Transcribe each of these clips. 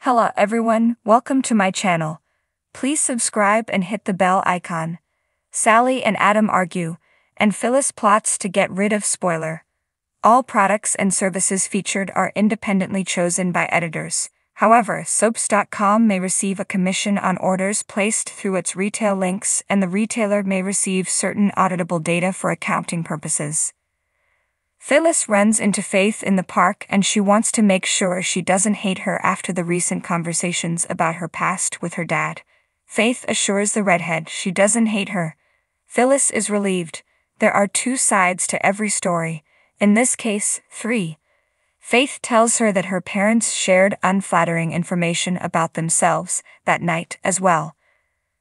Hello everyone, welcome to my channel. Please subscribe and hit the bell icon. Sally and Adam argue, and Phyllis plots to get rid of spoiler. All products and services featured are independently chosen by editors. However, Soaps.com may receive a commission on orders placed through its retail links, and the retailer may receive certain auditable data for accounting purposes. Phyllis runs into Faith in the park and she wants to make sure she doesn't hate her after the recent conversations about her past with her dad. Faith assures the redhead she doesn't hate her. Phyllis is relieved. There are two sides to every story, in this case, three. Faith tells her that her parents shared unflattering information about themselves that night as well.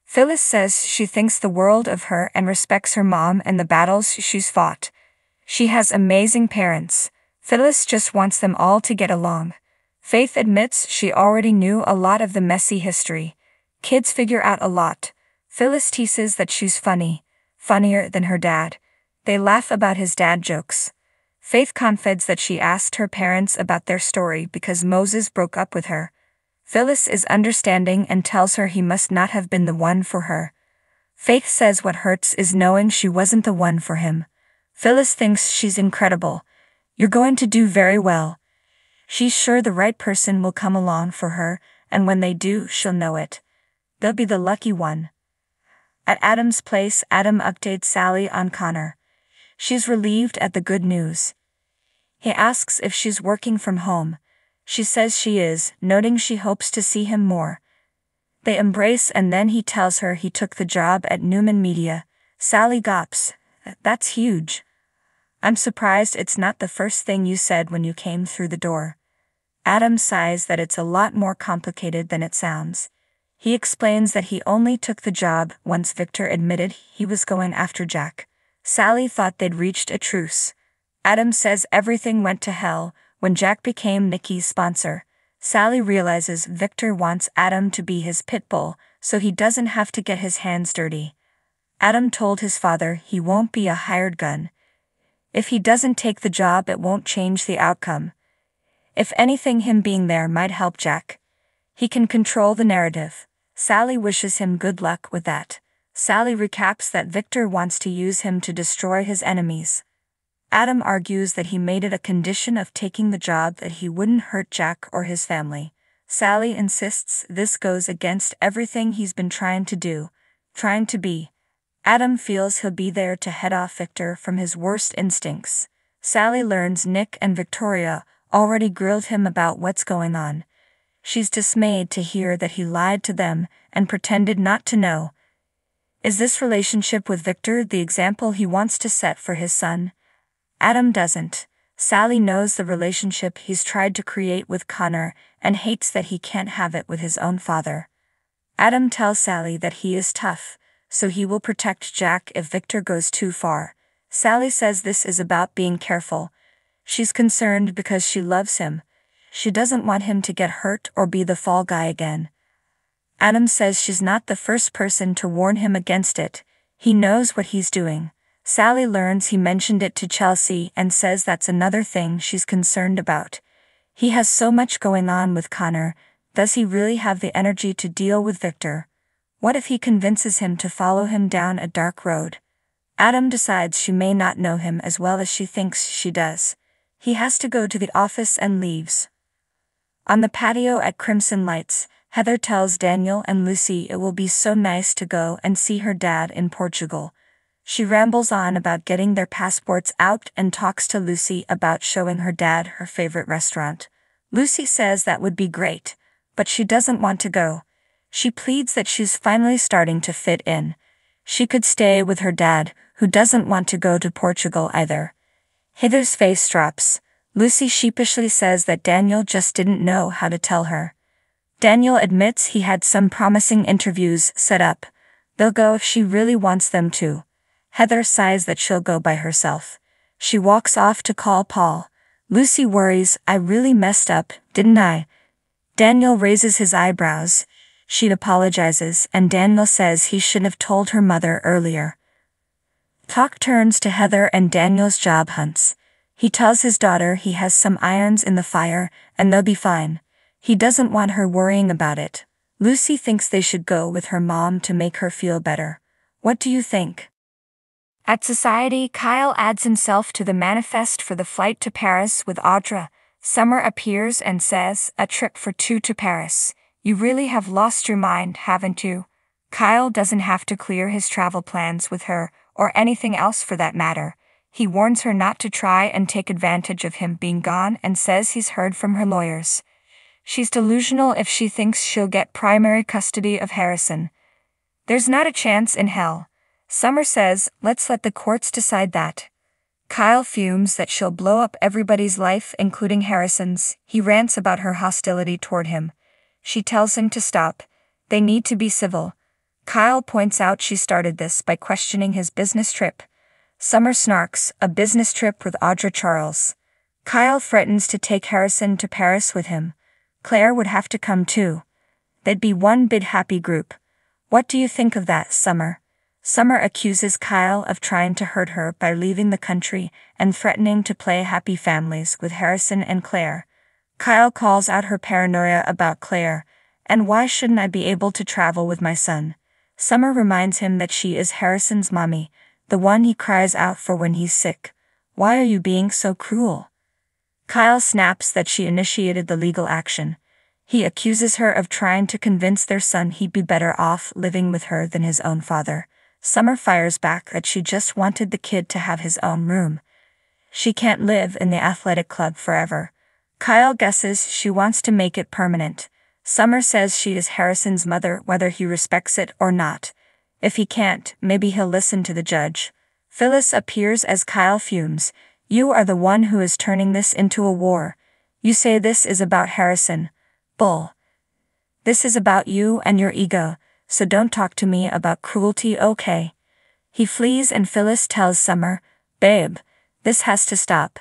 Phyllis says she thinks the world of her and respects her mom and the battles she's fought. She has amazing parents. Phyllis just wants them all to get along. Faith admits she already knew a lot of the messy history. Kids figure out a lot. Phyllis teases that she's funny, funnier than her dad. They laugh about his dad jokes. Faith confides that she asked her parents about their story because Moses broke up with her. Phyllis is understanding and tells her he must not have been the one for her. Faith says what hurts is knowing she wasn't the one for him. Phyllis thinks she's incredible. You're going to do very well. She's sure the right person will come along for her, and when they do, she'll know it. They'll be the lucky one. At Adam's place, Adam updates Sally on Connor. She's relieved at the good news. He asks if she's working from home. She says she is, noting she hopes to see him more. They embrace and then he tells her he took the job at Newman Media. Sally gawps. That's huge. I'm surprised it's not the first thing you said when you came through the door. Adam sighs that it's a lot more complicated than it sounds. He explains that he only took the job once Victor admitted he was going after Jack. Sally thought they'd reached a truce. Adam says everything went to hell when Jack became Nikki's sponsor. Sally realizes Victor wants Adam to be his pit bull so he doesn't have to get his hands dirty. Adam told his father he won't be a hired gun. If he doesn't take the job, it won't change the outcome. If anything, him being there might help Jack. He can control the narrative. Sally wishes him good luck with that. Sally recaps that Victor wants to use him to destroy his enemies. Adam argues that he made it a condition of taking the job that he wouldn't hurt Jack or his family. Sally insists this goes against everything he's been trying to do, trying to be. Adam feels he'll be there to head off Victor from his worst instincts. Sally learns Nick and Victoria already grilled him about what's going on. She's dismayed to hear that he lied to them and pretended not to know. Is this relationship with Victor the example he wants to set for his son? Adam doesn't. Sally knows the relationship he's tried to create with Connor and hates that he can't have it with his own father. Adam tells Sally that he is tough, so he will protect Jack if Victor goes too far. Sally says this is about being careful. She's concerned because she loves him. She doesn't want him to get hurt or be the fall guy again. Adam says she's not the first person to warn him against it. He knows what he's doing. Sally learns he mentioned it to Chelsea and says that's another thing she's concerned about. He has so much going on with Connor. Does he really have the energy to deal with Victor? What if he convinces him to follow him down a dark road? Adam decides she may not know him as well as she thinks she does. He has to go to the office and leaves. On the patio at Crimson Lights, Heather tells Daniel and Lucy it will be so nice to go and see her dad in Portugal. She rambles on about getting their passports out and talks to Lucy about showing her dad her favorite restaurant. Lucy says that would be great, but she doesn't want to go. She pleads that she's finally starting to fit in. She could stay with her dad, who doesn't want to go to Portugal either. Heather's face drops. Lucy sheepishly says that Daniel just didn't know how to tell her. Daniel admits he had some promising interviews set up. They'll go if she really wants them to. Heather sighs that she'll go by herself. She walks off to call Paul. Lucy worries, I really messed up, didn't I? Daniel raises his eyebrows. She apologizes and Daniel says he shouldn't have told her mother earlier. Talk turns to Heather and Daniel's job hunts. He tells his daughter he has some irons in the fire and they'll be fine. He doesn't want her worrying about it. Lucy thinks they should go with her mom to make her feel better. What do you think? At Society, Kyle adds himself to the manifest for the flight to Paris with Audra. Summer appears and says, "A trip for two to Paris. You really have lost your mind, haven't you?" Kyle doesn't have to clear his travel plans with her, or anything else for that matter. He warns her not to try and take advantage of him being gone and says he's heard from her lawyers. She's delusional if she thinks she'll get primary custody of Harrison. There's not a chance in hell. Summer says, "Let's let the courts decide that." Kyle fumes that she'll blow up everybody's life, including Harrison's. He rants about her hostility toward him. She tells him to stop. They need to be civil. Kyle points out she started this by questioning his business trip. Summer snarks, "A business trip with Audra Charles." Kyle threatens to take Harrison to Paris with him. Claire would have to come too. They'd be one big happy group. What do you think of that, Summer? Summer accuses Kyle of trying to hurt her by leaving the country and threatening to play happy families with Harrison and Claire. Kyle calls out her paranoia about Claire, and why shouldn't I be able to travel with my son? Summer reminds him that she is Harrison's mommy, the one he cries out for when he's sick. Why are you being so cruel? Kyle snaps that she initiated the legal action. He accuses her of trying to convince their son he'd be better off living with her than his own father. Summer fires back that she just wanted the kid to have his own room. She can't live in the athletic club forever. Kyle guesses she wants to make it permanent. Summer says she is Harrison's mother whether he respects it or not. If he can't, maybe he'll listen to the judge. Phyllis appears as Kyle fumes. "You are the one who is turning this into a war. You say this is about Harrison. Bull. This is about you and your ego, so don't talk to me about cruelty, okay?" He flees and Phyllis tells Summer, "Babe, this has to stop."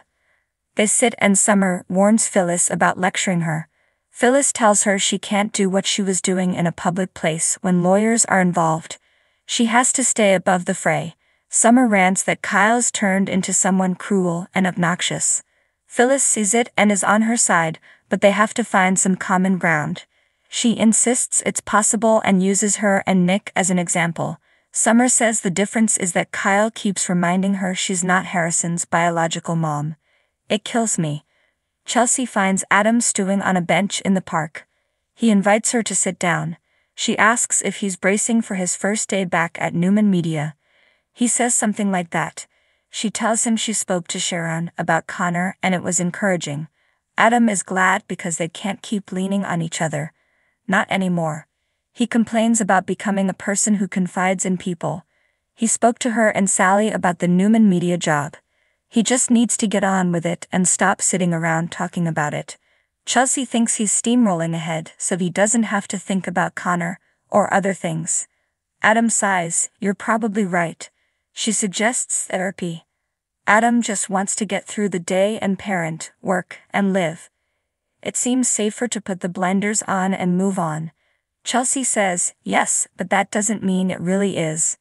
They sit and Summer warns Phyllis about lecturing her. Phyllis tells her she can't do what she was doing in a public place when lawyers are involved. She has to stay above the fray. Summer rants that Kyle's turned into someone cruel and obnoxious. Phyllis sees it and is on her side, but they have to find some common ground. She insists it's possible and uses her and Nick as an example. Summer says the difference is that Kyle keeps reminding her she's not Harrison's biological mom. "It kills me." Chelsea finds Adam stewing on a bench in the park. He invites her to sit down. She asks if he's bracing for his first day back at Newman Media. He says something like that. She tells him she spoke to Sharon about Connor and it was encouraging. Adam is glad because they can't keep leaning on each other. Not anymore. He complains about becoming a person who confides in people. He spoke to her and Sally about the Newman Media job. He just needs to get on with it and stop sitting around talking about it. Chelsea thinks he's steamrolling ahead so he doesn't have to think about Connor or other things. Adam sighs, "You're probably right." She suggests therapy. Adam just wants to get through the day and parent, work, and live. It seems safer to put the blinders on and move on. Chelsea says, "Yes, but that doesn't mean it really is."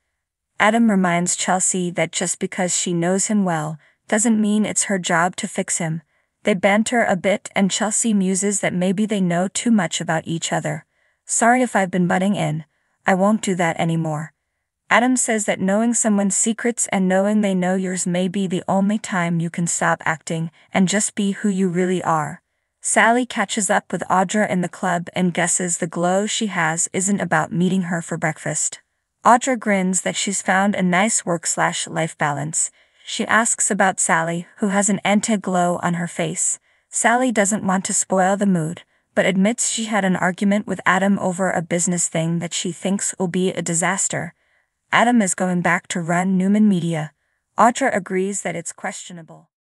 Adam reminds Chelsea that just because she knows him well, doesn't mean it's her job to fix him. They banter a bit and Chelsea muses that maybe they know too much about each other. "Sorry if I've been butting in. I won't do that anymore." Adam says that knowing someone's secrets and knowing they know yours may be the only time you can stop acting and just be who you really are. Sally catches up with Audra in the club and guesses the glow she has isn't about meeting her for breakfast. Audra grins that she's found a nice work/life balance. She asks about Sally, who has an anti-glow on her face. Sally doesn't want to spoil the mood, but admits she had an argument with Adam over a business thing that she thinks will be a disaster. Adam is going back to run Newman Media. Audra agrees that it's questionable.